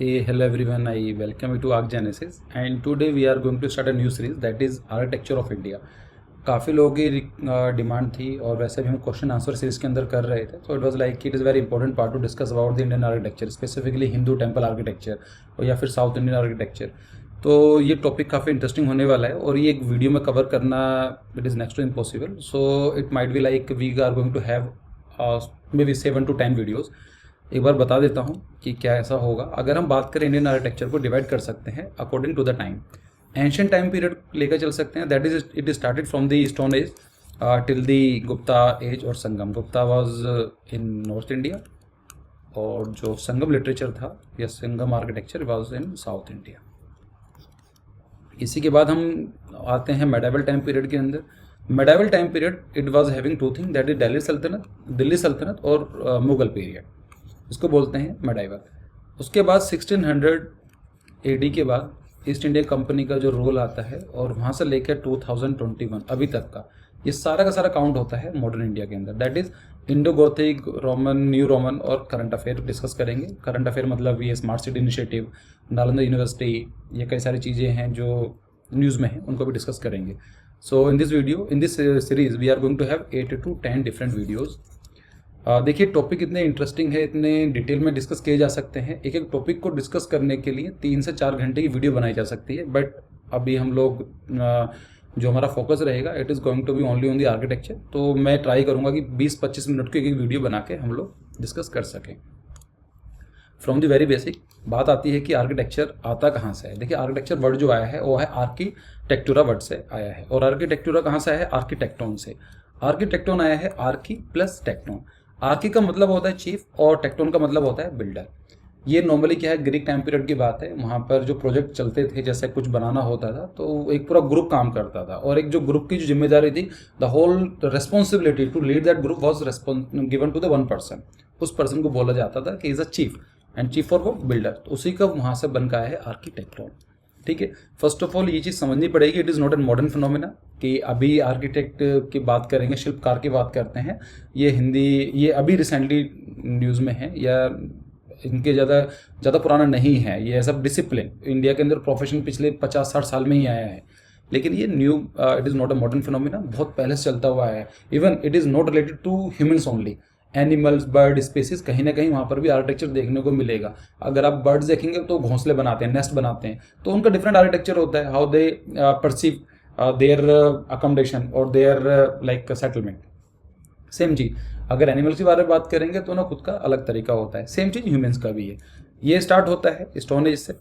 Hey, hello everyone, I welcome you to Arc Genesis and today we are going to start a new series that is Architecture of India. काफ़ी लोगों की demand थी और वैसे भी हम question answer series के अंदर कर रहे थे, तो it was like it is very important part two discuss about the Indian architecture, specifically Hindu temple architecture और या फिर साउथ इंडियन आर्किटेक्चर। तो ये टॉपिक काफ़ी इंटरेस्टिंग होने वाला है और ये एक वीडियो में कवर करना it is next to impossible. So it might be like we are going to have maybe 7 to 10 videos. एक बार बता देता हूँ कि क्या ऐसा होगा। अगर हम बात करें इंडियन आर्किटेक्चर को डिवाइड कर सकते हैं according to the time. Ancient time period लेकर चल सकते हैं, that is it started from the stone age till the Gupta age और Sangam. Gupta was in north India और जो संगम लिटरेचर था या Sangam architecture was in south India. इसी के बाद हम आते हैं मेडाइवल टाइम पीरियड के अंदर। Medieval time period it was having two thing, that is Delhi Sultanate और मुगल पीरियड, इसको बोलते हैं मेडाइवल। उसके बाद 1600 AD के बाद ईस्ट इंडिया कंपनी का जो रोल आता है और वहाँ से लेकर 2021 अभी तक का ये सारा का सारा काउंट होता है मॉडर्न इंडिया के अंदर। That is Indo Gothic, Roman, new Roman और करंट अफेयर डिस्कस करेंगे। करंट अफेयर मतलब ये smart city initiative, Nalanda university, ये कई सारी चीज़ें हैं जो न्यूज़ में हैं, उनको भी डिस्कस करेंगे। So in this series we are going to have 8 to 10 different videos. देखिए टॉपिक इतने इंटरेस्टिंग है, इतने डिटेल में डिस्कस किए जा सकते हैं। एक एक टॉपिक को डिस्कस करने के लिए 3 से 4 घंटे की वीडियो बनाई जा सकती है, बट अभी हम लोग जो हमारा फोकस रहेगा it is going to be only on the architecture. तो मैं ट्राई करूंगा कि 20-25 मिनट की एक वीडियो बना के हम लोग डिस्कस कर सकें। फ्रॉम द वेरी बेसिक बात आती है कि आर्किटेक्चर आता कहाँ से है। देखिए आर्किटेक्चर वर्ड जो आया है वो है आर्किटेक्टुरा वर्ड से आया है। और आर्किटेक्टुरा कहाँ से आया है? आर्किटेक्टोन से। आर्किटेक्टोन आया है आर्की प्लस टेक्टोन। आर्की का मतलब होता है चीफ और टेक्टोन का मतलब होता है बिल्डर। ये नॉर्मली क्या है, ग्रीक टाइम पीरियड की बात है। वहाँ पर जो प्रोजेक्ट चलते थे, जैसे कुछ बनाना होता था तो एक पूरा ग्रुप काम करता था और एक जो ग्रुप की जो जिम्मेदारी थी, the whole responsibility to lead that group was given to the one person. उस पर्सन को बोला जाता था कि is a chief and chief for वो बिल्डर। तो उसी का वहाँ से बन का है आर्किटेक्टोन। ठीक है, फर्स्ट ऑफ ऑल ये चीज़ समझनी पड़ेगी, it is not an modern phenomena कि अभी आर्किटेक्ट की बात करेंगे, शिल्पकार की बात करते हैं, ये अभी रिसेंटली न्यूज़ में है या इनके ज़्यादा पुराना नहीं है। ये सब डिसिप्लिन इंडिया के अंदर प्रोफेशन पिछले 50-60 साल में ही आया है, लेकिन ये new it is not a modern phenomena, बहुत पहले से चलता हुआ है। Even it is not related to humans only, animals, bird species, कहीं ना कहीं वहाँ पर भी आर्किटेक्चर देखने को मिलेगा। अगर आप बर्ड्स देखेंगे तो घोंसले बनाते हैं, नेस्ट बनाते हैं, तो उनका डिफरेंट आर्किटेक्चर होता है, how they perceive their accommodation और देयर लाइक सेटलमेंट। सेम चीज़ अगर एनिमल्स के बारे में बात करेंगे तो ना खुद का अलग तरीका होता है। सेम चीज़ ह्यूमंस का भी है। ये स्टार्ट होता है स्टोन एज से,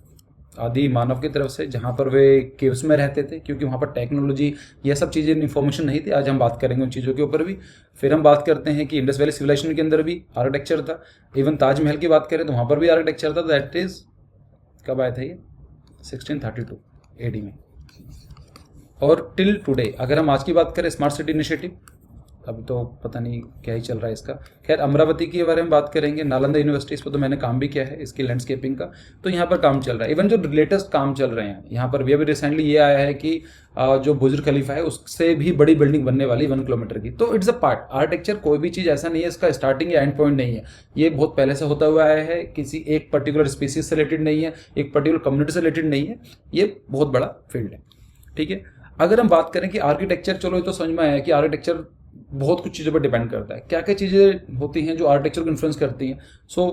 आदि मानव की तरफ से, जहाँ पर वे केव्स में रहते थे, क्योंकि वहाँ पर टेक्नोलॉजी ये सब चीज़ें इन्फॉर्मेशन नहीं थी। आज हम बात करेंगे उन चीज़ों के ऊपर भी। फिर हम बात करते हैं कि इंडस वैली सिविलाइजेशन के अंदर भी आर्किटेक्चर था। इवन ताजमहल की बात करें तो वहाँ पर भी आर्किटेक्चर था। दैट इज कब आया था ये? 1632 AD में। और टिल टुडे अगर हम आज की बात करें, स्मार्ट सिटी इनिशिएटिव, अभी तो पता नहीं क्या ही चल रहा है इसका। खैर अमरावती के बारे में बात करेंगे, नालंदा यूनिवर्सिटी, इस पर तो मैंने काम भी किया है इसकी लैंडस्केपिंग का, तो यहाँ पर काम चल रहा है। इवन जो लेटेस्ट काम चल रहे हैं यहाँ पर भी, अभी रिसेंटली ये आया है कि जो बुर्ज खलीफा है उससे भी बड़ी बिल्डिंग बनने वाली 1 किलोमीटर की। तो इट्स अ पार्ट आर्किटेक्चर, कोई भी चीज़ ऐसा नहीं है इसका स्टार्टिंग या एंड पॉइंट नहीं है। ये बहुत पहले से होता हुआ आया है, किसी एक पर्टिकुलर स्पीसीज से रिलेटेड नहीं है, एक पर्टिकुलर कम्युनिटी से रिलेटेड नहीं है, ये बहुत बड़ा फील्ड है। ठीक है, अगर हम बात करें कि आर्किटेक्चर, चलो ये तो समझ में आया कि आर्किटेक्चर बहुत कुछ चीज़ों पर डिपेंड करता है। क्या क्या चीज़ें होती हैं जो आर्किटेक्चर को इन्फ्लुएंस करती हैं? सो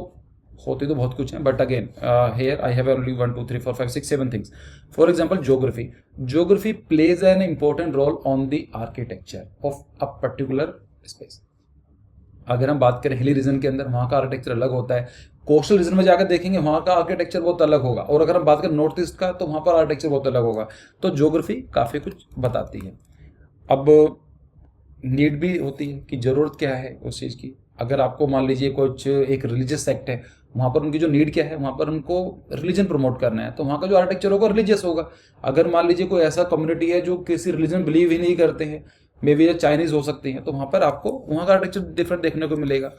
होती तो बहुत कुछ है, but again here I have only 1 2 3 4 5 6 7 things. For example geography plays an important roll on the architecture of a particular space. अगर हम बात करें हिली रीजन के अंदर, वहाँ का आर्किटेक्चर अलग होता है। कोस्टल रीजन में जाकर देखेंगे वहाँ का आर्किटेक्चर बहुत अलग होगा। और अगर हम बात करें नॉर्थ ईस्ट का तो वहाँ पर आर्किटेक्चर बहुत अलग होगा। तो ज्योग्राफी काफ़ी कुछ बताती है। अब नीड भी होती है कि ज़रूरत क्या है उस चीज़ की। अगर आपको मान लीजिए कुछ एक रिलीजियस सेक्ट है, वहाँ पर उनकी जो नीड क्या है, वहाँ पर उनको रिलीजन प्रमोट करना है, तो वहाँ का जो आर्किटेक्चर होगा रिलीजियस होगा। अगर मान लीजिए कोई ऐसा कम्युनिटी है जो किसी रिलीजन बिलीव ही नहीं करते हैं, मे बी चाइनीज हो सकती हैं, तो वहाँ पर आपको वहाँ का आर्किटेक्चर डिफरेंट देखने को मिलेगा।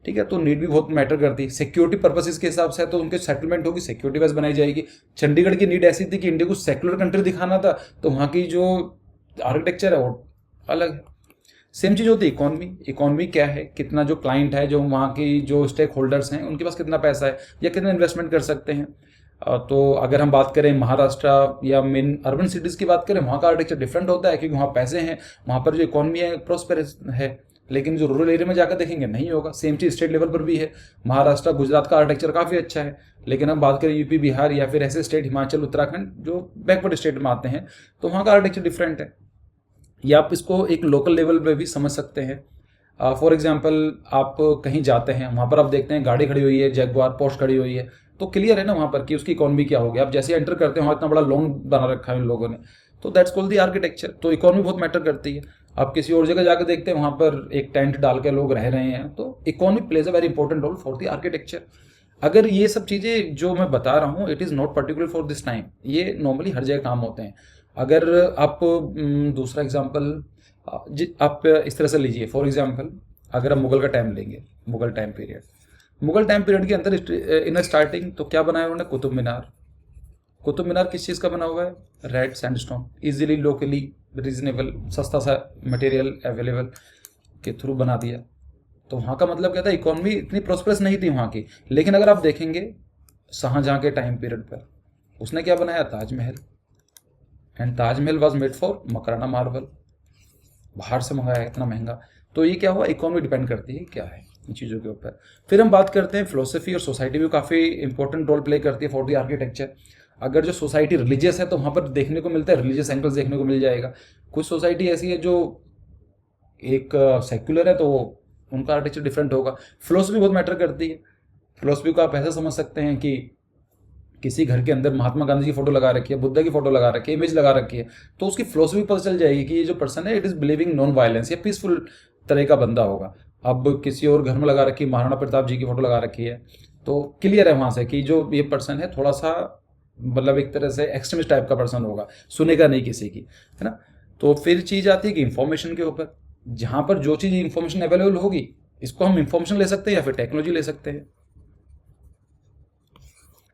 ठीक है, तो नीड भी बहुत मैटर करती है। सिक्योरिटी पर्पसेस के हिसाब से तो उनके सेटलमेंट होगी, सिक्योरिटी बेस बनाई जाएगी। चंडीगढ़ की नीड ऐसी थी कि इंडिया को सेक्युलर कंट्री दिखाना था, तो वहाँ की जो आर्किटेक्चर है वो अलग है। सेम चीज़ होती है इकोनॉमी क्या है, कितना जो क्लाइंट है, जो वहाँ की जो स्टेक होल्डर्स हैं, उनके पास कितना पैसा है या कितना इन्वेस्टमेंट कर सकते हैं। तो अगर हम बात करें महाराष्ट्र या मेन अर्बन सिटीज़ की बात करें, वहाँ का आर्किटेक्चर डिफरेंट होता है क्योंकि वहाँ पैसे हैं, वहाँ पर जो इकोनॉमी है प्रॉस्पेरस है। लेकिन जो रूरल एरिया में जाकर देखेंगे नहीं होगा। सेम चीज़ स्टेट लेवल पर भी है। महाराष्ट्र गुजरात का आर्किटेक्चर काफ़ी अच्छा है, लेकिन हम बात करें यूपी बिहार या फिर ऐसे स्टेट हिमाचल उत्तराखंड जो बैकवर्ड स्टेट में आते हैं, तो वहाँ का आर्किटेक्चर डिफरेंट है। या आप इसको एक लोकल लेवल पे भी समझ सकते हैं। फॉर एग्जांपल आप कहीं जाते हैं, वहाँ पर आप देखते हैं गाड़ी खड़ी हुई है, जैगुआर पोर्श खड़ी हुई है, तो क्लियर है ना वहाँ पर कि उसकी इकोनॉमी क्या होगी। आप जैसे एंटर करते हैं वहाँ इतना बड़ा लॉन बना रखा है इन लोगों ने, तो दैट्स कॉल्ड द आर्किटेक्चर। तो इकोनॉमी बहुत मैटर करती है। आप किसी और जगह जाकर देखते हैं वहाँ पर एक टेंट डाल के लोग रह रहे हैं, तो economy plays a very important role for the architecture. अगर ये सब चीज़ें जो मैं बता रहा हूँ, it is not particular for this time, ये नॉर्मली हर जगह काम होते हैं। अगर आप दूसरा एग्जाम्पल आप इस तरह से लीजिए, फॉर एग्जाम्पल अगर आप मुगल का टाइम लेंगे, मुगल टाइम पीरियड के अंदर इन स्टार्टिंग तो क्या बनाया उन्होंने, कुतुब मीनार किस चीज़ का बना हुआ है, red sandstone, easily locally reasonable, सस्ता सा मटेरियल अवेलेबल के थ्रू बना दिया। तो वहाँ का मतलब क्या था, इकोनॉमी इतनी प्रॉस्परस नहीं थी वहाँ की। लेकिन अगर आप देखेंगे शाहजहाँ के टाइम पीरियड पर उसने क्या बनाया, Taj Mahal, and Taj Mahal was made for Makrana marble, बाहर से मंगाया इतना महंगा। तो ये क्या हुआ, इकोनॉमी डिपेंड करती है क्या है इन चीज़ों के ऊपर। फिर हम बात करते हैं फिलोसफी और सोसाइटी भी काफ़ी इंपॉर्टेंट रोल प्ले करती है फॉर द आर्किटेक्चर। अगर जो सोसाइटी रिलीजियस है तो वहाँ पर देखने को मिलता है, रिलीजियस एंगल्स देखने को मिल जाएगा। कुछ सोसाइटी ऐसी है जो एक सेक्युलर है, तो उनका आर्किटेक्चर डिफरेंट होगा। फिलोसफी बहुत मैटर करती है। फिलोसफी को आप ऐसा समझ सकते हैं कि किसी घर के अंदर महात्मा गांधी की फोटो लगा रखी है, बुद्धा की फोटो लगा रखी है, इमेज लगा रखी है, तो उसकी फिलोसफी पता चल जाएगी कि ये जो पर्सन है it is believing non violence या पीसफुल तरह का बंदा होगा। अब किसी और घर में लगा रखी है, महाराणा प्रताप जी की फोटो लगा रखी है, तो क्लियर है वहां से कि जो ये पर्सन है थोड़ा सा मतलब एक तरह से एक्सट्रीमिस्ट टाइप का पर्सन होगा, सुनेगा नहीं किसी की, है ना। तो फिर चीज आती है कि इंफॉर्मेशन के ऊपर, जहां पर जो चीज इंफॉर्मेशन अवेलेबल होगी, इसको हम इंफॉर्मेशन ले सकते हैं या फिर टेक्नोलॉजी ले सकते हैं।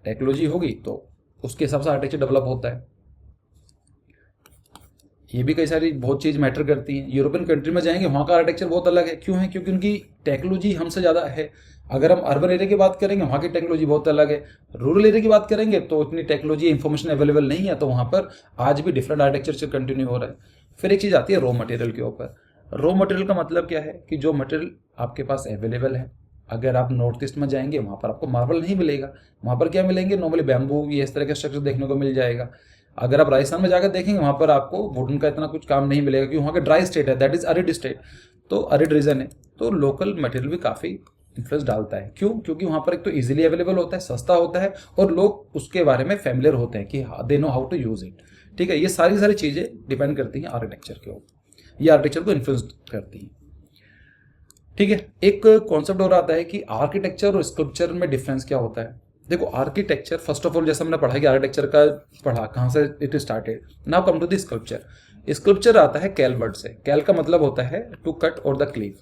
टेक्नोलॉजी होगी तो उसके हिसाब से आर्किटेक्चर डेवलप होता है। ये भी कई सारी बहुत चीज़ मैटर करती हैं। यूरोपियन कंट्री में जाएंगे, वहाँ का आर्किटेक्चर बहुत अलग है। क्यों है, क्योंकि उनकी टेक्नोलॉजी हमसे ज़्यादा है। अगर हम अर्बन एरिया की बात करेंगे, वहाँ की टेक्नोलॉजी बहुत अलग है। रूरल एरिया की बात करेंगे तो इतनी टेक्नोलॉजी इंफॉर्मेशन अवेलेबल नहीं है, तो वहाँ पर आज भी डिफरेंट आर्किटेक्चर कंटिन्यू हो रहा है। फिर एक चीज़ आती है रॉ मटेरियल के ऊपर। रॉ मटेरियल का मतलब क्या है कि जो मटेरियल आपके पास अवेलेबल है। अगर आप नॉर्थ ईस्ट में जाएंगे, वहाँ पर आपको मार्बल नहीं मिलेगा, वहाँ पर क्या मिलेंगे, नॉर्मली बैम्बू, ये इस तरह के स्ट्रक्चर देखने को मिल जाएगा। अगर आप राजस्थान में जाकर देखेंगे, वहाँ पर आपको वुडन का इतना कुछ काम नहीं मिलेगा क्योंकि वहाँ का ड्राई स्टेट है, दैट इज अरिड स्टेट, तो अरिड रीजन है। तो लोकल मटेरियल भी काफ़ी इन्फ्लुएंस डालता है। क्यों, क्योंकि वहाँ पर एक तो इजीली अवेलेबल होता है, सस्ता होता है, और लोग उसके बारे में फेमिलियर होते हैं कि they know how to use it. ठीक है, ये सारी चीज़ें डिपेंड करती हैं आर्किटेक्चर के ऊपर, ये आर्किटेक्चर को इन्फ्लुएंस करती हैं। ठीक है, एक कॉन्सेप्ट और आता है कि आर्किटेक्चर और स्कल्पचर में डिफरेंस क्या होता है। देखो, आर्किटेक्चर फर्स्ट ऑफ ऑल, जैसा हमने पढ़ा कि आर्किटेक्चर का पढ़ा कहाँ से it started, now come to the sculpture. Sculpture आता है कैल वर्ड से। कैल का मतलब होता है टू कट और द क्लीव,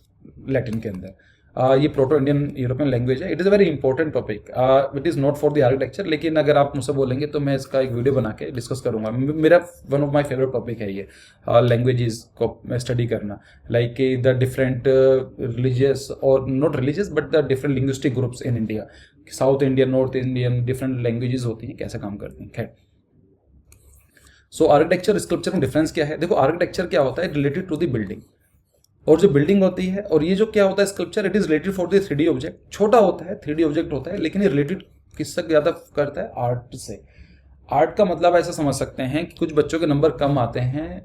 लैटिन के अंदर। ये प्रोटो इंडियन यूरोपियन लैंग्वेज है। It is a very important topic, it is not for the architecture, लेकिन अगर आप मुझसे बोलेंगे तो मैं इसका एक वीडियो बना के डिस्कस करूंगा। मेरा one of my favourite topic है ये, लैंग्वेजेस को स्टडी करना, लाइक द डिफरेंट रिलीजियस और not religious but the different linguistic groups in India, south Indian, north Indian, different languages होती हैं, कैसे काम करती हैं। खैर, सो आर्किटेक्चर स्कल्पचर में डिफरेंस क्या है। देखो, आर्किटेक्चर क्या होता है, रिलेटेड टू द बिल्डिंग, और जो बिल्डिंग होती है, और ये जो क्या होता है sculpture, it is related for the 3D object. छोटा होता है, 3D ऑब्जेक्ट होता है, लेकिन ये रिलेटेड किससे ज़्यादा करता है, आर्ट से। आर्ट का मतलब ऐसा समझ सकते हैं कि कुछ बच्चों के नंबर कम आते हैं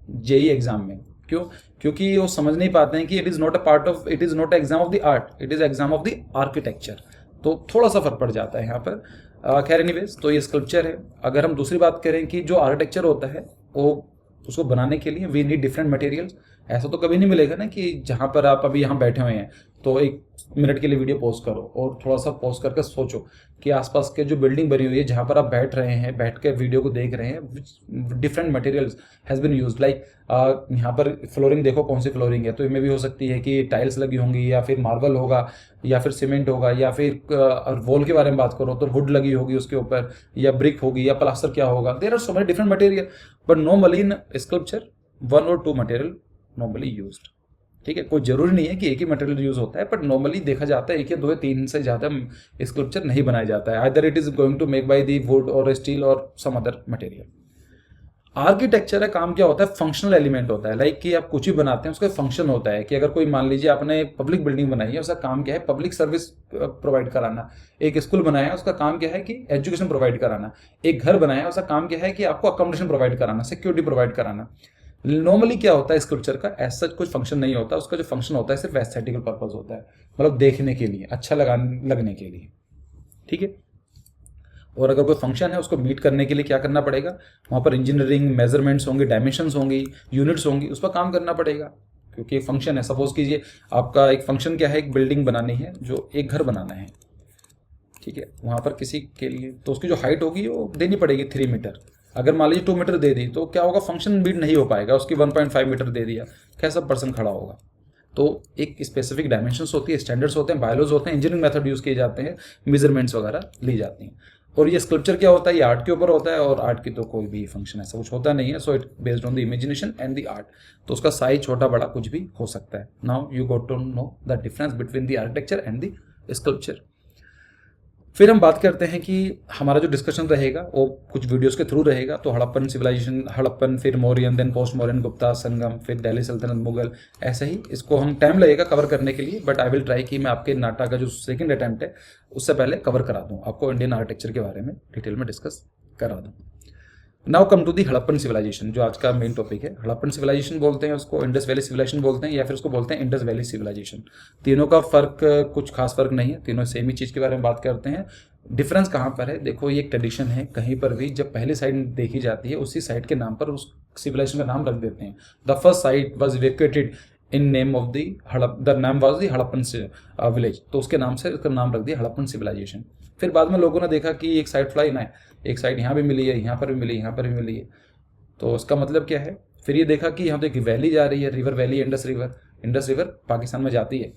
जेई एग्जाम में। क्यों, क्योंकि वो समझ नहीं पाते हैं कि it is not a part of, it is not exam of the art, it is exam of the architecture. तो थोड़ा सा फर्क पड़ जाता है यहाँ पर। खैर एनीवेज, तो ये स्कल्पचर है। अगर हम दूसरी बात करें कि जो आर्किटेक्चर होता है, वो उसको बनाने के लिए वी नीड डिफरेंट मटेरियल्स। ऐसा तो कभी नहीं मिलेगा ना कि जहाँ पर आप अभी यहाँ बैठे हुए हैं तो 1 मिनट के लिए वीडियो पॉज करो और थोड़ा सा पॉज करके सोचो कि आसपास के जो बिल्डिंग बनी हुई है, जहाँ पर आप बैठ रहे हैं, बैठ के वीडियो को देख रहे हैं, different materials has been used. Like यहाँ पर फ्लोरिंग देखो, कौन सी फ्लोरिंग है, तो इनमें भी हो सकती है कि टाइल्स लगी होंगी, या फिर मार्बल होगा, या फिर सीमेंट होगा, या फिर वॉल के बारे में बात करो तो वुड लगी होगी उसके ऊपर, या ब्रिक होगी, या प्लास्टर क्या होगा। There are so many different material, but normally in sculpture 1 or 2 material normally used। ठीक है, कोई जरूरी नहीं है कि एक ही मटेरियल यूज होता है, बट नॉर्मली देखा जाता है एक या दो या तीन से ज़्यादा स्कल्पचर नहीं बनाया जाता है, either it is going to make by the wood और स्टील और सम अदर मटेरियल। आर्किटेक्चर का काम क्या होता है, फंक्शनल एलिमेंट होता है, लाइक कि आप कुछ भी बनाते हैं उसका फंक्शन होता है कि अगर कोई मान लीजिए आपने पब्लिक बिल्डिंग बनाई है, उसका काम क्या है, पब्लिक सर्विस प्रोवाइड कराना। एक स्कूल बनाया है, उसका काम क्या है कि एजुकेशन प्रोवाइड कराना। एक घर बनाया है, उसका काम क्या है कि आपको अकोमोडेशन प्रोवाइड कराना, सिक्योरिटी प्रोवाइड कराना। नॉर्मली क्या होता है स्कल्पचर का, ऐसा कुछ फंक्शन नहीं होता, उसका जो फंक्शन होता है सिर्फ एस्थेटिकल पर्पज होता है, मतलब देखने के लिए, अच्छा लगने के लिए, ठीक है। और अगर कोई फंक्शन है उसको मीट करने के लिए क्या करना पड़ेगा, वहाँ पर इंजीनियरिंग मेजरमेंट्स होंगे, डायमेंशंस होंगी, यूनिट्स होंगी, उस पर काम करना पड़ेगा, क्योंकि एक फंक्शन है। सपोज कीजिए आपका एक फंक्शन क्या है, एक बिल्डिंग बनानी है, जो एक घर बनाना है, ठीक है, वहाँ पर किसी के लिए तो उसकी जो हाइट होगी वो देनी पड़ेगी 3 मीटर। अगर मान लीजिए 2 मीटर दे दी तो क्या होगा, फंक्शन मीट नहीं हो पाएगा, उसकी 1.5 मीटर दे दिया, कैसा पर्सन खड़ा होगा। तो एक स्पेसिफिक डायमेंशंस होती है, स्टैंडर्ड्स होते हैं, बायोलॉज होते हैं, इंजीनियरिंग मेथड यूज किए जाते हैं, मेजरमेंट्स वगैरह ली जाती हैं। और ये स्कल्पचर क्या होता है, ये आर्ट के ऊपर होता है, और आर्ट की तो कोई भी फंक्शन ऐसा कुछ होता नहीं है, so it based on the imagination and the art. तो उसका साइज छोटा बड़ा कुछ भी हो सकता है। Now you got to know the difference between the architecture and the sculpture. फिर हम बात करते हैं कि हमारा जो डिस्कशन रहेगा वो कुछ वीडियोस के थ्रू रहेगा। तो हड़प्पन सिविलाइजेशन, हड़प्पन, फिर मौर्यन, देन पोस्ट मौर्यन, गुप्ता, संगम, फिर दिल्ली सल्तनत, मुगल, ऐसे ही इसको हम टाइम लगेगा कवर करने के लिए, बट आई विल ट्राई कि मैं आपके नाटा का जो सेकंड अटेम्प्ट है उससे पहले कवर करा दूं, आपको इंडियन आर्किटेक्चर के बारे में डिटेल में डिस्कस करा दूं। Now come to the Harappan civilization, जो आज का मेन टॉपिक है। हड़प्पन सिविलाइजेशन बोलते हैं उसको, इंडस वैली सिविलाइजेशन बोलते हैं, या फिर उसको बोलते हैं इंडस वैली सिविलाइजेशन। तीनों का फर्क, कुछ खास फर्क नहीं है, तीनों सेम ही चीज़ के बारे में बात करते हैं। डिफरेंस कहाँ पर है, देखो ये एक ट्रेडिशन है, कहीं पर भी जब पहली साइट देखी जाती है उसी साइट के नाम पर उस सिविलाइजेशन का नाम रख देते हैं। The first sight was evacuated in name of the नाम वॉज दी हड़प्पन विलेज, तो उसके नाम से उसका नाम रख दिया हड़प्पन सिविलाइजेशन। फिर बाद में लोगों ने देखा कि एक साइट फ्लाई ना है, एक साइट यहाँ भी मिली है, यहाँ पर भी मिली, यहाँ पर भी मिली है, तो उसका मतलब क्या है। फिर ये देखा कि यहाँ तो एक वैली जा रही है, river valley, Indus river Pakistan में जाती है,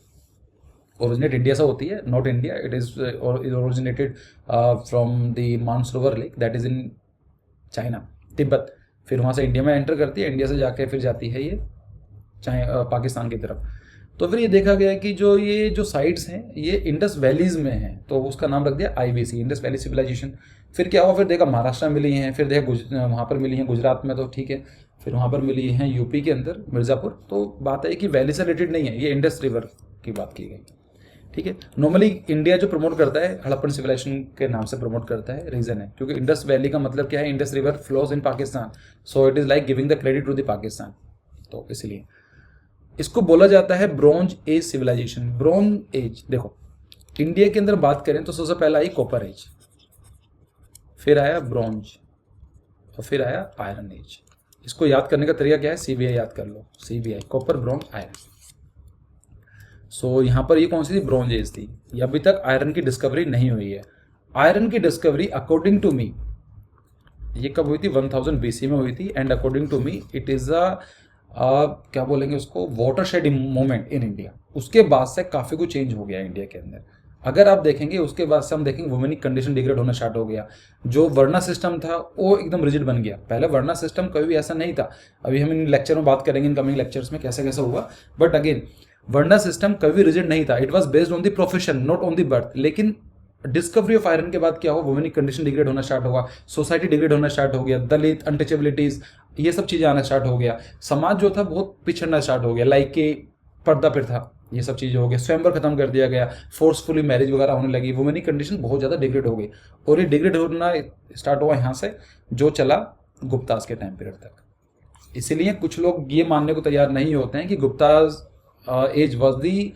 ओरिजिनेट इंडिया से होती है, not India, it is originated from the Mansarovar lake that is in China, Tibet. फिर वहाँ से इंडिया में एंटर करती है, इंडिया से जाके फिर जाती है ये पाकिस्तान की तरफ। तो फिर ये देखा गया कि ये जो साइट्स हैं ये इंडस वैलीज में हैं, तो उसका नाम रख दिया IVC, इंडस वैली सिविलाइजेशन। फिर क्या हुआ, फिर देखा महाराष्ट्र में मिली हैं, फिर देखा वहाँ पर मिली हैं गुजरात में, तो ठीक है, फिर वहाँ पर मिली हैं यूपी के अंदर मिर्ज़ापुर। तो बात है कि वैली से रिलेटेड नहीं है, ये इंडस रिवर की बात की गई, ठीक है। नॉर्मली इंडिया जो प्रमोट करता है हड़प्पन सिविलाइजेशन के नाम से प्रमोट करता है, रीजन है क्योंकि इंडस वैली का मतलब क्या है, Indus river flows in Pakistan, so it is like giving the credit to the Pakistan, तो इसलिए इसको बोला जाता है bronze age civilization. Bronze age, देखो इंडिया के अंदर बात करें तो सबसे पहला आई कॉपर एज, फिर आया ब्रॉन्ज, और फिर आया आयरन एज। इसको याद करने का तरीका क्या है, CBI याद कर लो, CBI, कॉपर, ब्रॉन्ज, आयरन। सो यहाँ पर ये कौन सी थी, ब्रॉन्ज एज थी। ये अभी तक आयरन की डिस्कवरी नहीं हुई है। आयरन की डिस्कवरी अकॉर्डिंग टू मी ये कब हुई थी, 1000 BC में हुई थी, and according to me it is क्या बोलेंगे उसको, वाटरशेड मोमेंट इन इंडिया। उसके बाद से काफ़ी कुछ चेंज हो गया इंडिया के अंदर। अगर आप देखेंगे उसके बाद से हम देखेंगे वुमेनिक कंडीशन डिग्रेड होना स्टार्ट हो गया, जो वर्ना सिस्टम था वो एकदम रिजिड बन गया। पहले वर्ना सिस्टम कभी भी ऐसा नहीं था, अभी हम इन लेक्चर में बात करेंगे, इन कमिंग लेक्चर्स में कैसे कैसे हुआ, बट अगेन वर्ना सिस्टम कभी रिजिड नहीं था, it was based on the profession not on the birth. लेकिन डिस्कवरी ऑफ आयरन के बाद क्या हुआ, वुमेनिक कंडीशन डिग्रेड होना स्टार्ट हुआ, सोसाइटी डिग्रेड होना स्टार्ट हो गया, दलित, अनटचेबिलिटीज, ये सब चीज़ें आना स्टार्ट हो गया। समाज जो था बहुत पिछड़ना स्टार्ट हो गया, लाइक कि पर्दा प्रथा, ये सब चीज़ें हो गया, स्वयंवर खत्म कर दिया गया, फोर्सफुली मैरिज वगैरह होने लगी, वुमेनिक कंडीशन बहुत ज़्यादा डिग्रेड हो गई। और ये डिग्रेड होना स्टार्ट हुआ यहाँ से, जो चला गुप्ताज के टाइम पीरियड तक। इसीलिए कुछ लोग ये मानने को तैयार नहीं होते हैं कि Guptas age was the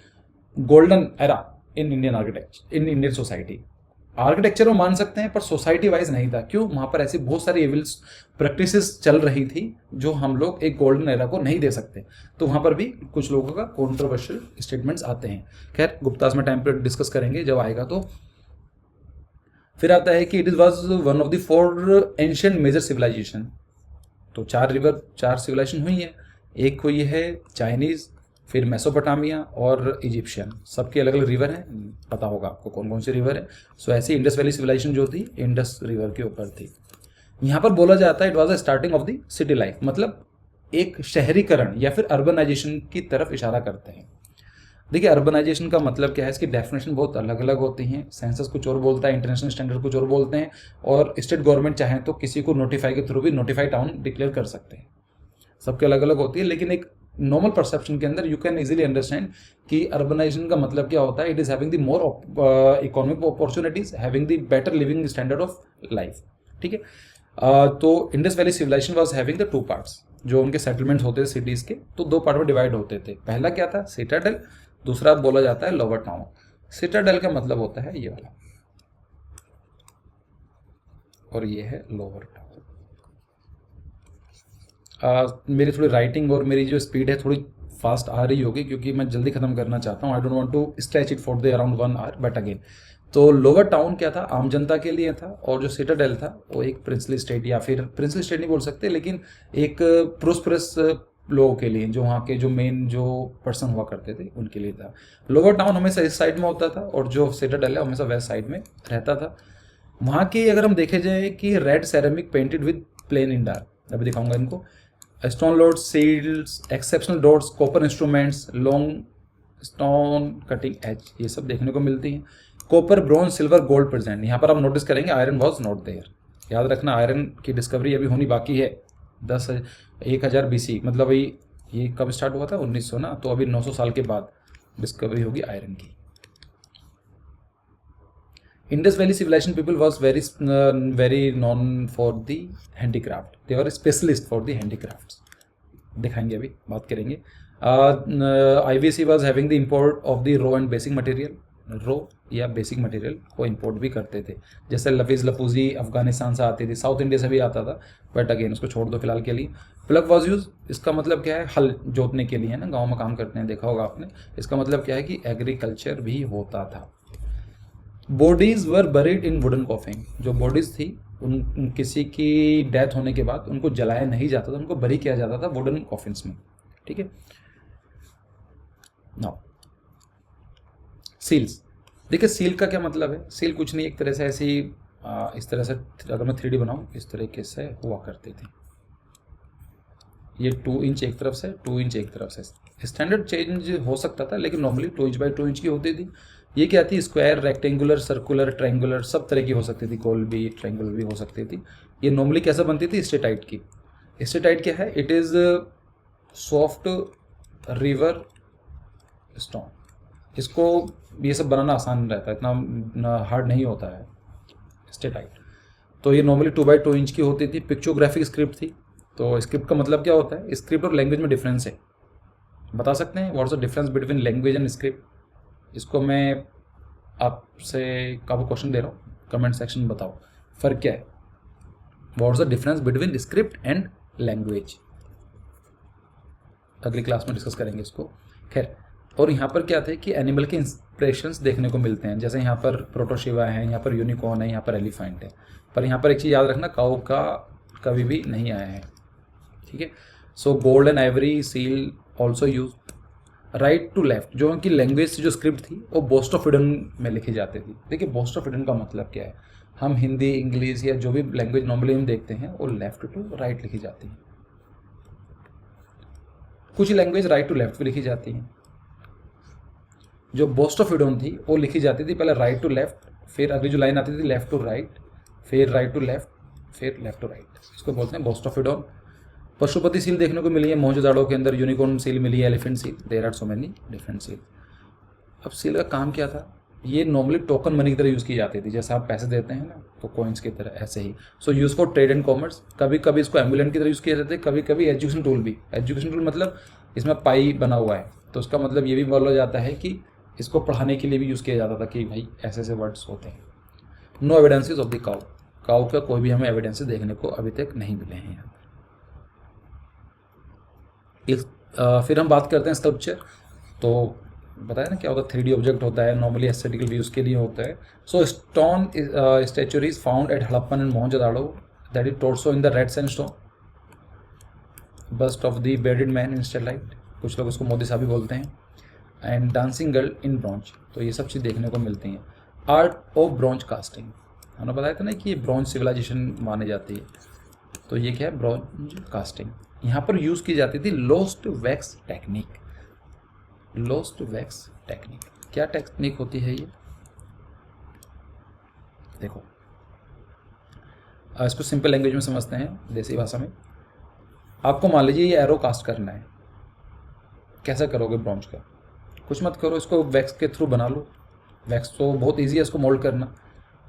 golden era in Indian architecture, in Indian society. Architecture में मान सकते हैं पर सोसाइटी वाइज नहीं था। क्यों, वहाँ पर ऐसी बहुत सारी एविल्स प्रैक्टिसेस चल रही थी जो हम लोग एक गोल्डन एरा को नहीं दे सकते, तो वहाँ पर भी कुछ लोगों का कॉन्ट्रोवर्शियल स्टेटमेंट्स आते हैं। खैर गुप्ताज में टाइम पर डिस्कस करेंगे जब आएगा। तो फिर आता है कि it is was one of the 4 ancient major civilization. तो 4 सिविलाइजेशन हुई है, एक हुई है चाइनीज, फिर मेसोपोटामिया और इजिप्शियन, सबके अलग अलग रिवर हैं, पता होगा आपको कौन कौन सी रिवर है। सो ऐसी इंडस वैली सिविलाइजेशन जो थी इंडस रिवर के ऊपर थी। यहाँ पर बोला जाता है it was the starting of the city life, मतलब एक शहरीकरण या फिर अर्बनाइजेशन की तरफ इशारा करते हैं। देखिए अर्बनाइजेशन का मतलब क्या है, इसकी डेफिनेशन बहुत अलग अलग होती हैं। सेंसस कुछ और बोलता है, इंटरनेशनल स्टैंडर्ड कुछ और बोलते हैं, और स्टेट गवर्नमेंट चाहें तो किसी को नोटिफाई के थ्रू भी नोटिफाइड टाउन डिक्लेयर कर सकते हैं। सबके अलग अलग होती है, लेकिन एक नॉर्मल परसेप्शन के अंदर यू कैन इजीली अंडरस्टैंड कि अर्बनाइजेशन का मतलब क्या होता है। It is having the more economic opportunities, having the better living standard of life. ठीक है, तो Indus valley civilization was having the 2 parts. जो उनके सेटलमेंट्स होते थे सिटीज के, तो 2 पार्ट में डिवाइड होते थे। पहला क्या था, सिटाडेल, दूसरा बोला जाता है लोअर टाउन। सिटाडेल का मतलब होता है ये वाला, और ये है लोअर टाउन। मेरी थोड़ी राइटिंग और मेरी जो स्पीड है थोड़ी फास्ट आ रही होगी, क्योंकि मैं जल्दी खत्म करना चाहता हूँ। I don't want to stretch it for the around 1 hour, but again, तो लोअर टाउन क्या था, आम जनता के लिए था, और जो सिटाडेल था वो एक प्रिंसली स्टेट, या फिर प्रिंसली स्टेट नहीं बोल सकते, लेकिन एक प्रोस्परस लोगों के लिए, जो वहाँ के जो मेन जो पर्सन हुआ करते थे उनके लिए था। लोअर टाउन हमेशा इस साइड में होता था, और जो सिटाडेल है हमेशा वेस्ट साइड में रहता था। वहाँ की अगर हम देखे जाए कि red ceramic painted with plain इंडार, अभी दिखाऊंगा इनको, stone load seals, exceptional dots, copper instruments, long stone cutting age, ये सब देखने को मिलती हैं। Copper, bronze, silver, gold present. यहाँ पर आप नोटिस करेंगे आयरन वॉज नॉट देयर। याद रखना आयरन की डिस्कवरी अभी होनी बाकी है। 1000 BC, मतलब भाई ये कब स्टार्ट हुआ था, 1900 ना, तो अभी 900 साल के बाद डिस्कवरी होगी आयरन की। Indus valley civilisation people was very known for the handicraft, they were specialist for the handicrafts. दिखाएंगे, अभी बात करेंगे। IVC was having the import of the raw and basic material, raw या बेसिक मटेरियल को import भी करते थे। जैसे लफीज लपूजी अफगानिस्तान से आती थी, साउथ इंडिया से भी आता था, बट अगेन उसको छोड़ दो फिलहाल के लिए। प्लग वॉज यूज, इसका मतलब क्या है, हल जोतने के लिए, है ना, गाँव में काम करते हैं, देखा होगा आपने। इसका मतलब क्या है कि एग्रीकल्चर भी होता था। Bodies were buried in wooden coffin, जो बॉडीज थी उन किसी की डेथ होने के बाद उनको जलाया नहीं जाता था, उनको बरी किया जाता था वुडन कॉफिन्स में। ठीक है, नाउ सील्स। देखिए सील का क्या मतलब है, सील कुछ नहीं, एक तरह से ऐसी इस तरह से, अगर मैं 3D बनाऊं इस तरीके से हुआ करते थे। ये 2 इंच एक तरफ से, 2 इंच एक तरफ से। स्टैंडर्ड चेंज हो सकता था, लेकिन नॉर्मली 2 इंच बाई 2 इंच की होती थी। ये क्या थी, स्क्वायर, रेक्टेंगुलर, सर्कुलर, ट्रायंगुलर, सब तरह की हो सकती थी, गोल भी, ट्रायंगुलर भी हो सकती थी। ये नॉर्मली कैसे बनती थी, स्टेटाइट की। स्टेटाइट क्या है, it is soft river stone. इसको ये सब बनाना आसान रहता है, इतना हार्ड नहीं होता है स्टेटाइट। तो ये नॉर्मली 2 बाई 2 इंच की होती थी। पिक्चोग्राफिक स्क्रिप्ट थी। तो स्क्रिप्ट का मतलब क्या होता है, स्क्रिप्ट और लैंग्वेज में डिफरेंस है, बता सकते हैं what's the difference between language and script. इसको मैं आपसे काफ़ी क्वेश्चन दे रहा हूँ, कमेंट सेक्शन में बताओ फ़र्क क्या है, what's the difference between script and language. अगली क्लास में डिस्कस करेंगे इसको। खैर, और यहाँ पर क्या थे कि एनिमल के इंस्पिरेशंस देखने को मिलते हैं। जैसे यहाँ पर प्रोटोशिवा है, यहाँ पर यूनिकॉर्न है, यहाँ पर एलिफेंट है। पर यहाँ पर एक चीज़ याद रखना, काऊ का कभी भी नहीं आया है। ठीक है, so gold and ivory seal also use. Right to left, जो उनकी लैंग्वेज जो स्क्रिप्ट थी वो बोस्टोफिडन में लिखी जाती थी। देखिए बोस्टोफिडन का मतलब क्या है, हम हिंदी, इंग्लिश या जो भी लैंग्वेज नॉर्मली हम देखते हैं वो लेफ्ट टू राइट लिखी जाती है। कुछ लैंग्वेज राइट टू लेफ्ट भी लिखी जाती हैं। जो बोस्टोफिडोन थी वो लिखी जाती थी पहले राइट टू लेफ्ट, फिर अगली जो लाइन आती थी लेफ्ट टू राइट, फिर राइट टू लेफ्ट, फिर लेफ्ट टू राइट। इसको बोलते हैं बोस्टोफिडोन। पशुपति सील देखने को मिली है मोहनजोदाड़ो के अंदर, यूनिकॉर्न सील मिली है, elephant seal, there are so many different seal. अब सील का काम क्या था, ये नॉर्मली टोकन मनी की तरह यूज़ की जाती थी। जैसे आप पैसे देते हैं ना, तो कॉइन्स की तरह, ऐसे ही। So use for trade and commerce. कभी कभी इसको एम्बुलेंट की तरह यूज़ किया जाता है, कभी कभी एजुकेशन टूल भी। एजुकेशन टूल मतलब इसमें पाई बना हुआ है, तो उसका मतलब ये भी बोला जाता है कि इसको पढ़ाने के लिए भी यूज़ किया जाता था कि भाई ऐसे ऐसे वर्ड्स होते हैं। No evidences of the cow. Cow का कोई भी हमें एविडेंसेस देखने को अभी तक नहीं मिले हैं यहाँ पर। फिर हम बात करते हैं स्कल्पचर। तो बताया ना क्या होता है, 3D ऑब्जेक्ट होता है, नॉर्मली एस्थेटिकल व्यूज के लिए होता है। So stone statue is found at Harappan and Mohenjodaro, that is torso in the red sandstone, bust of the bearded man in steatite, कुछ लोग उसको मोदी साहब भी बोलते हैं, and dancing girl in bronze. तो ये सब चीज़ देखने को मिलती हैं। आर्ट ऑफ ब्रॉन्ज कास्टिंग, हमने बताया था ना कि ये ब्रॉन्ज सिविलाइजेशन मानी जाती है। तो ये क्या है, ब्रॉन्ज कास्टिंग। यहाँ पर यूज़ की जाती थी lost wax technique. Lost wax technique क्या टेक्निक होती है ये? देखो इसको सिंपल लैंग्वेज में समझते हैं, देसी भाषा में। आपको मान लीजिए ये एरो कास्ट करना है, कैसा करोगे ब्रॉन्ज का? कुछ मत करो, इसको वैक्स के थ्रू बना लो। वैक्स तो बहुत ईजी है इसको मोल्ड करना।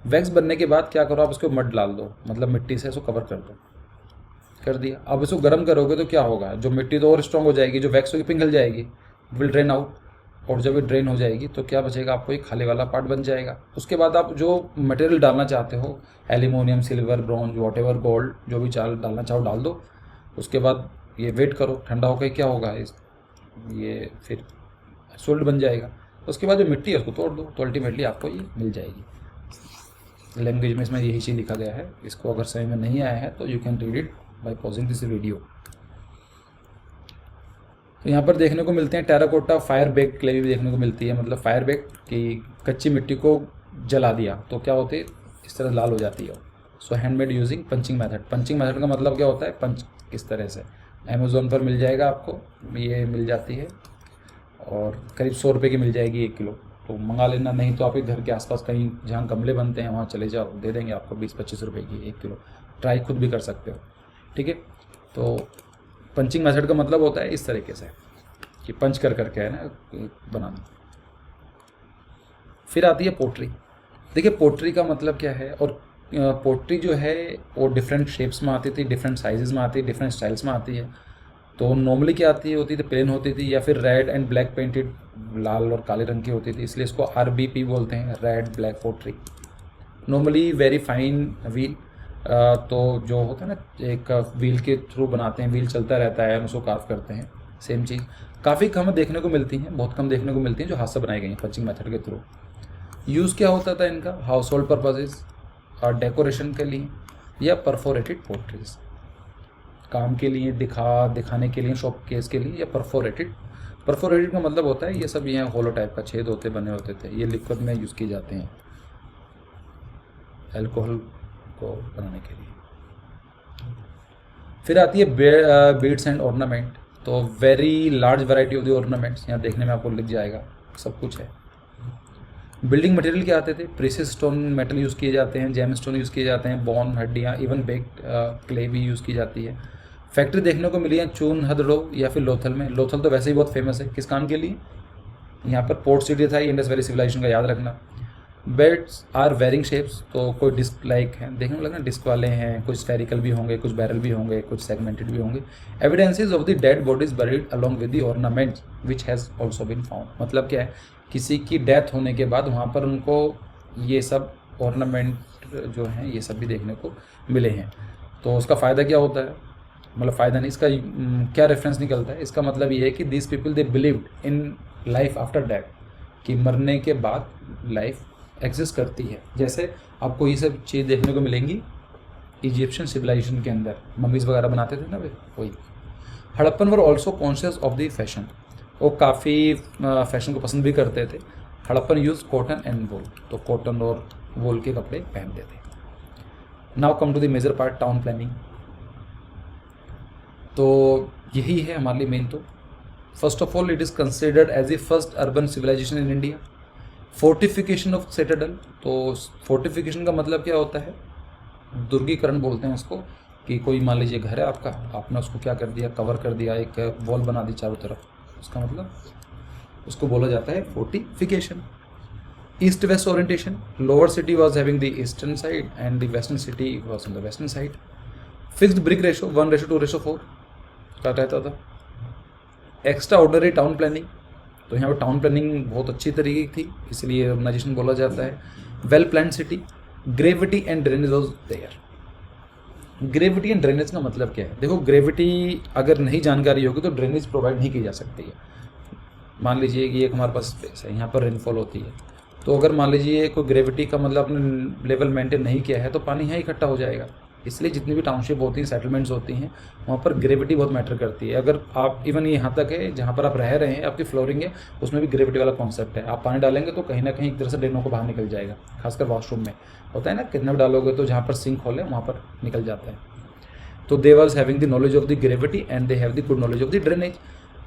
वैक्स बनने के बाद क्या करो, आप इसको मड डाल दो, मतलब मिट्टी से इसको कवर कर दो, कर दिया। अब इसको गर्म करोगे तो क्या होगा, जो मिट्टी तो और स्ट्रॉन्ग हो जाएगी, जो वैक्स होगी पिघल जाएगी, विल ड्रेन आउट। और जब ये ड्रेन हो जाएगी तो क्या बचेगा, आपको एक खाली वाला पार्ट बन जाएगा। उसके बाद आप जो मटेरियल डालना चाहते हो, aluminium, silver, bronze, whatever, gold, जो भी चाल डालना चाहो डाल दो। उसके बाद ये वेट करो, ठंडा होकर क्या होगा, ये फिर सोल्ड बन जाएगा। उसके बाद जो मिट्टी है उसको तोड़ दो, तो अल्टीमेटली आपको ये मिल जाएगी। लैंग्वेज में इसमें यही चीज़ लिखा गया है। इसको अगर समझ में नहीं आया है तो you can read it by pausing this video. तो यहाँ पर देखने को मिलते हैं टेराकोटा फायर बेक क्ले भी देखने को मिलती है, मतलब फायर बेक की कच्ची मिट्टी को जला दिया तो क्या होती है, इस तरह लाल हो जाती है। So handmade using punching method. Punching method का मतलब क्या होता है, पंच किस तरह से। अमेज़ोन पर मिल जाएगा आपको, ये मिल जाती है और करीब 100 रुपये की मिल जाएगी 1 किलो, तो मंगा लेना। नहीं तो आपके घर के आसपास कहीं जहाँ गमले बनते हैं वहाँ चले जाओ, दे देंगे आपको 20-25 रुपये की 1 किलो। ट्राई खुद भी कर सकते हो, ठीक है। तो पंचिंग मेथड का मतलब होता है इस तरीके से कि पंच कर करके है ना बनाना। फिर आती है पोट्री। देखिए पोट्री का मतलब क्या है, और पोट्री जो है वो डिफरेंट शेप्स में आती थी, डिफरेंट साइजेस में आती है, डिफरेंट स्टाइल्स में आती है। तो नॉर्मली क्या आती होती थी, प्लेन होती थी या फिर रेड एंड ब्लैक पेंटेड, लाल और काले रंग की होती थी, इसलिए इसको RBP बोलते हैं, red black pottery. Normally very fine wheel, तो जो होता है ना एक व्हील के थ्रू बनाते हैं, व्हील चलता रहता है, उसको कार्व करते हैं। सेम चीज़ काफ़ी कम देखने को मिलती हैं, बहुत कम देखने को मिलती हैं जो हाथ से बनाई गई हैं पंचिंग मेथड के थ्रू। यूज़ क्या होता था इनका, हाउस होल्ड पर्पजेज और डेकोरेशन के लिए, या परफोरेटेड पोट्रीज, काम के लिए, दिखाने के लिए, शॉप केस के लिए, या परफोरेटेड। परफोरेटेड का मतलब होता है ये सब यहाँ होलो टाइप का छेद होते बने होते थे, ये लिक्विड में यूज़ किए जाते हैं अल्कोहल को बनाने के लिए। फिर आती है बीड्स एंड ऑर्नामेंट। तो very large variety of the ornaments यहाँ देखने में आपको लिख जाएगा, सब कुछ है। बिल्डिंग मटेरियल क्या आते थे, प्रेशियस स्टोन मेटल यूज़ किए जाते हैं, जेम स्टोन यूज़ किए जाते हैं, बोन, हड्डियाँ, इवन बेक्ड क्ले भी यूज़ की जाती है। फैक्ट्री देखने को मिली है चून, हदड़ो या फिर लोथल में। लोथल तो वैसे ही बहुत फेमस है, किस काम के लिए, यहाँ पर पोर्ट सिटी था, इंडस वैली सिविलाइजेशन का याद रखना। बेड्स आर वेरिंग शेप्स, तो कोई डिस्क लाइक है, देखने में लगना डिस्क वाले हैं, कुछ स्फेरिकल भी होंगे, कुछ बैरल भी होंगे, कुछ सेगमेंटेड भी होंगे। Evidences of the dead bodies buried along with the ornaments which has also been found. मतलब क्या है, किसी की डेथ होने के बाद वहाँ पर उनको ये सब ऑर्नामेंट जो हैं ये सब भी देखने को मिले हैं। तो उसका फ़ायदा क्या होता है, मतलब फ़ायदा नहीं, इसका क्या रेफरेंस निकलता है, इसका मतलब ये है कि this people they believed in life after death, कि मरने के बाद लाइफ एग्जिस्ट करती है। जैसे आपको ये सब चीज़ देखने को मिलेंगी इजिप्शियन सिविलाइजेशन के अंदर, मम्मीज़ वगैरह बनाते थे ना वे, वही। Harappan were also conscious of the fashion, वो काफ़ी फैशन को पसंद भी करते थे। Harappan use cotton and wool, तो कॉटन और वूल के कपड़े पहनते थे। Now come to the major part, town planning. तो यही है हमारे लिए मेन। तो first of all it is considered as a first urban civilization in India. Fortification of citadel, तो फोर्टिफिकेशन का मतलब क्या होता है, दुर्गीकरण बोलते हैं उसको, कि कोई मान लीजिए घर है आपका, आपने उसको क्या कर दिया, कवर कर दिया, एक वॉल बना दी चारों तरफ, उसका मतलब उसको बोला जाता है fortification. East west orientation, lower city was having the eastern side and the western city was on the western side. Fixed brick ratio 1:2:4 का रहता था। एक्स्ट्रा ऑर्डिनरी टाउन प्लानिंग, तो यहाँ पर टाउन प्लानिंग बहुत अच्छी तरीके की थी, इसलिए अर्बनाइजेशन बोला जाता है। Well plan city, gravity and drainage was there. Gravity and drainage का मतलब क्या है, देखो ग्रेविटी अगर नहीं जानकारी होगी तो ड्रेनेज प्रोवाइड नहीं की जा सकती है। मान लीजिए कि एक हमारे पास स्पेस है, यहाँ पर रेनफॉल होती है, तो अगर मान लीजिए कोई ग्रेविटी का मतलब अपने लेवल मेंटेन नहीं किया है तो पानी यहाँ इकट्ठा हो जाएगा। इसलिए जितनी भी टाउनशिप होती हैं, सेटलमेंट्स होती हैं, वहाँ पर ग्रेविटी बहुत मैटर करती है। अगर आप इवन यहाँ तक है जहाँ पर आप रह रहे हैं, आपकी फ्लोरिंग है, उसमें भी ग्रेविटी वाला कॉन्सेप्ट है। आप पानी डालेंगे तो कहीं ना कहीं एक तरह से ड्रेनों को बाहर निकल जाएगा, खासकर वॉशरूम में होता है ना, कितना भी डालोगे तो जहाँ पर सिंक होल है वहाँ पर निकल जाता है। तो they was having the knowledge of the gravity and they have the good knowledge of the drainage.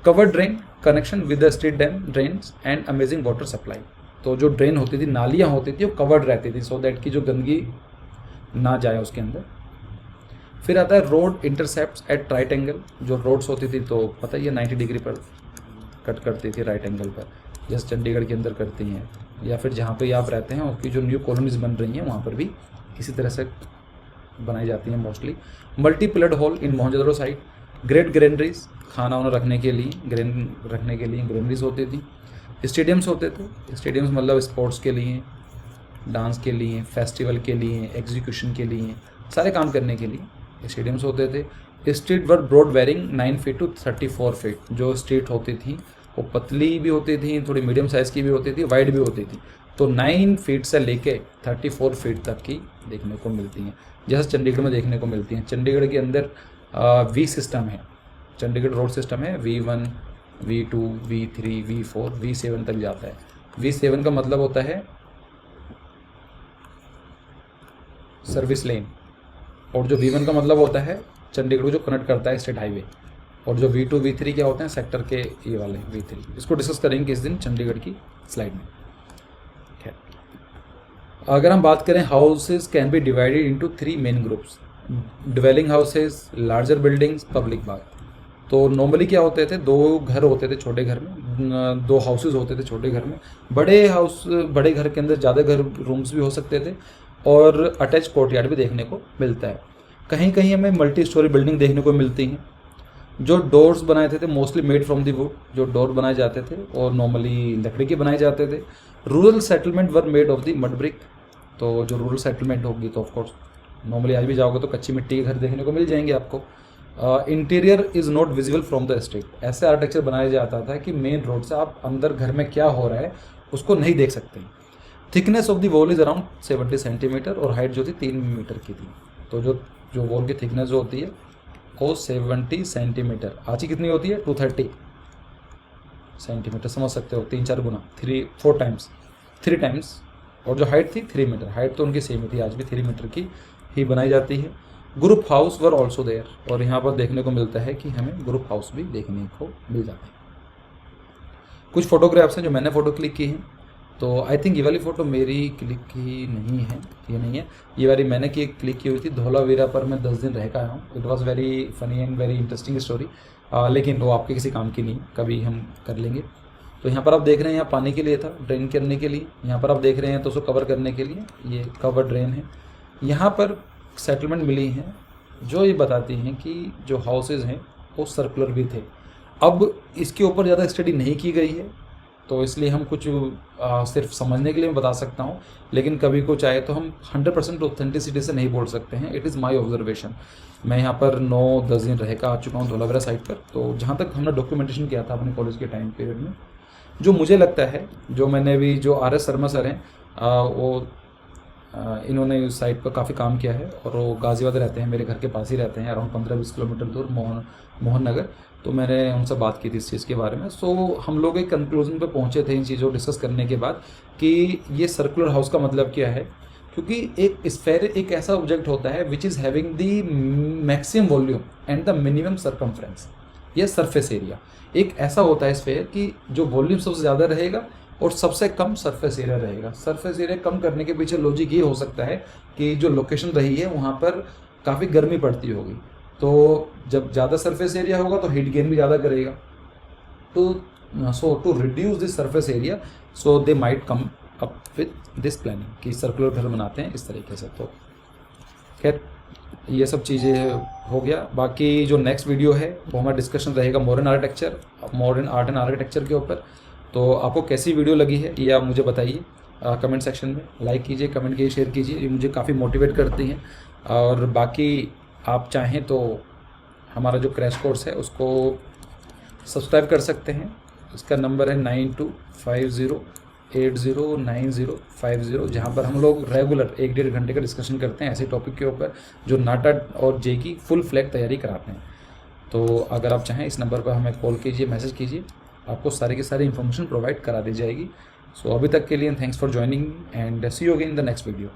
Cover drain connection with the street dam drains and amazing water supply. तो जो drain होती थी, नालियाँ होती थी, वो कवर्ड रहती थी सो दैट कि जो गंदगी ना जाए उसके अंदर। फिर आता है road intercepts at right angle. जो रोड्स होती थी तो पता ही है 90 डिग्री पर कट करती थी राइट एंगल पर, जैसे चंडीगढ़ के अंदर करती हैं, या फिर जहाँ पे आप रहते हैं उसकी जो न्यू कॉलोनीज बन रही हैं वहाँ पर भी इसी तरह से बनाई जाती हैं मोस्टली। मल्टी पिलर्ड हॉल इन मोहनजोदड़ो साइड। ग्रेट ग्रेनरीज, खाना वाना रखने के लिए, ग्रेन रखने के लिए ग्रेनरीज होती थी। स्टेडियम्स होते थे। स्टेडियम्स मतलब स्पोर्ट्स के लिए, डांस के लिए, फेस्टिवल के लिए, एग्जीक्यूशन के लिए, सारे काम करने के लिए स्टेडियम्स होते थे। Street were broad varying 9 feet to 34 feet. जो स्ट्रीट होती थी वो पतली भी होती थी, थोड़ी मीडियम साइज़ की भी होती थी, वाइड भी होती थी। तो 9 फीट से लेके 34 फीट तक की देखने को मिलती हैं, जैसे चंडीगढ़ में देखने को मिलती हैं। चंडीगढ़ के अंदर वी सिस्टम है, चंडीगढ़ रोड सिस्टम है, V1, V2, V3, V4, V7 तक जाता है। V7 का मतलब होता है सर्विस लेन, और जो V1 का मतलब होता है चंडीगढ़ को जो कनेक्ट करता है स्टेट हाईवे, और जो V2, V3 क्या होते हैं सेक्टर के ये वाले V3। इसको डिस्कस करेंगे इस दिन चंडीगढ़ की स्लाइड में। अगर हम बात करें, houses can be divided into 3 main groups. Dwelling houses, larger buildings, public bath. तो नॉर्मली क्या होते थे, 2 घर होते थे छोटे घर में, 2 हाउसेज होते थे छोटे घर में। बड़े घर के अंदर ज़्यादा घर रूम्स भी हो सकते थे, और अटैच कोर्टयार्ड भी देखने को मिलता है। कहीं कहीं हमें मल्टी स्टोरी बिल्डिंग देखने को मिलती हैं। जो डोर्स बनाए थे mostly made from the wood. जो डोर बनाए जाते थे और नॉर्मली लकड़ी के बनाए जाते थे। Rural settlement were made of the mud brick. तो जो रूरल सेटलमेंट होगी तो ऑफकोर्स नॉर्मली आज भी जाओगे तो कच्ची मिट्टी के घर देखने को मिल जाएंगे आपको। Interior is not visible from the street. ऐसे आर्किटेक्चर बनाया जाता था कि मेन रोड से आप अंदर घर में क्या हो रहा है उसको नहीं देख सकते। Thickness of the wall is around 70 centimetre, और हाइट जो थी 3 मीटर की थी। तो जो वॉल की थिकनेस जो होती है वो 70 सेंटीमीटर। आची कितनी होती है 230 सेंटीमीटर, समझ सकते हो, 3-4 गुना, 3 टाइम्स। और जो हाइट थी 3 मीटर। हाइट तो उनकी सेम ही थी, आज भी 3 मीटर की ही बनाई जाती है। Group house were also there, और यहाँ पर देखने को मिलता है कि हमें ग्रुप हाउस भी देखने को मिल जाते हैं। कुछ फोटोग्राफ्स हैं जो मैंने फ़ोटो क्लिक की हैं। तो आई थिंक ये वाली फ़ोटो मेरी क्लिक की नहीं है, ये नहीं है, ये वाली मैंने क्लिक की हुई थी। धौलावीरा पर मैं 10 दिन रह का आया हूँ। It was very funny and very interesting story, लेकिन वो आपके किसी काम की नहीं, कभी हम कर लेंगे। तो यहाँ पर आप देख रहे हैं, यहाँ पानी के लिए था, ड्रेन करने के लिए। यहाँ पर आप देख रहे हैं तो उसको कवर करने के लिए ये कवर ड्रेन है। यहाँ पर सेटलमेंट मिली हैं जो ये बताती हैं कि जो हाउसेज हैं वो सर्कुलर भी थे। अब इसके ऊपर ज़्यादा स्टडी नहीं की गई है, तो इसलिए हम कुछ सिर्फ समझने के लिए मैं बता सकता हूँ, लेकिन कभी को चाहे तो हम 100% ऑथेंटिसिटी से नहीं बोल सकते हैं। It is my observation. मैं यहाँ पर 9-10 दिन रह कर आ चुका हूँ धौलावीरा साइट पर। तो जहाँ तक हमने डॉक्यूमेंटेशन किया था अपने कॉलेज के टाइम पीरियड में, जो मुझे लगता है, जो मैंने भी, जो RS शर्मा सर हैं, वो इन्होंने उस साइट पर काफ़ी काम किया है, और वो गाज़ियाबाद रहते हैं, मेरे घर के पास ही रहते हैं, अराउंड 15-20 किलोमीटर दूर, मोहन नगर। तो मैंने उनसे बात की थी इस चीज़ के बारे में। सो हम लोग एक कंक्लूजन पे पहुंचे थे इन चीज़ों को डिस्कस करने के बाद कि ये सर्कुलर हाउस का मतलब क्या है। क्योंकि एक स्फेयर एक ऐसा ऑब्जेक्ट होता है which is having the maximum volume and the minimum circumference, या सरफेस एरिया। एक ऐसा होता है स्फेयर कि जो वॉल्यूम सबसे ज़्यादा रहेगा और सबसे कम सरफेस एरिया रहेगा। सरफेस एरिया कम करने के पीछे लॉजिक ये हो सकता है कि जो लोकेशन रही है वहाँ पर काफ़ी गर्मी पड़ती होगी, तो जब ज़्यादा सरफेस एरिया होगा तो हीट गेन भी ज़्यादा करेगा। तो so to reduce this surface area, so they might come up with this planning कि सर्कुलर घर बनाते हैं इस तरीके से। तो खैर ये सब चीज़ें हो गया। बाकी जो नेक्स्ट वीडियो है वो हमारा डिस्कशन रहेगा मॉडर्न आर्ट एंड आर्किटेक्चर के ऊपर। तो आपको कैसी वीडियो लगी है ये आप मुझे बताइए कमेंट सेक्शन में। लाइक कीजिए, कमेंट कीजिए, शेयर कीजिए, ये मुझे काफ़ी मोटिवेट करती हैं। और बाकी आप चाहें तो हमारा जो क्रैश कोर्स है उसको सब्सक्राइब कर सकते हैं। इसका नंबर है 9250809050, जहाँ पर हम लोग रेगुलर 1-1.5 घंटे का डिस्कशन करते हैं ऐसे टॉपिक के ऊपर जो नाटा और जे की फुल फ्लैग तैयारी कराते हैं। तो अगर आप चाहें इस नंबर पर हमें कॉल कीजिए, मैसेज कीजिए, आपको सारी की सारी इन्फॉर्मेशन प्रोवाइड करा दी जाएगी। सो अभी तक के लिए thanks for joining and see you again in the next video.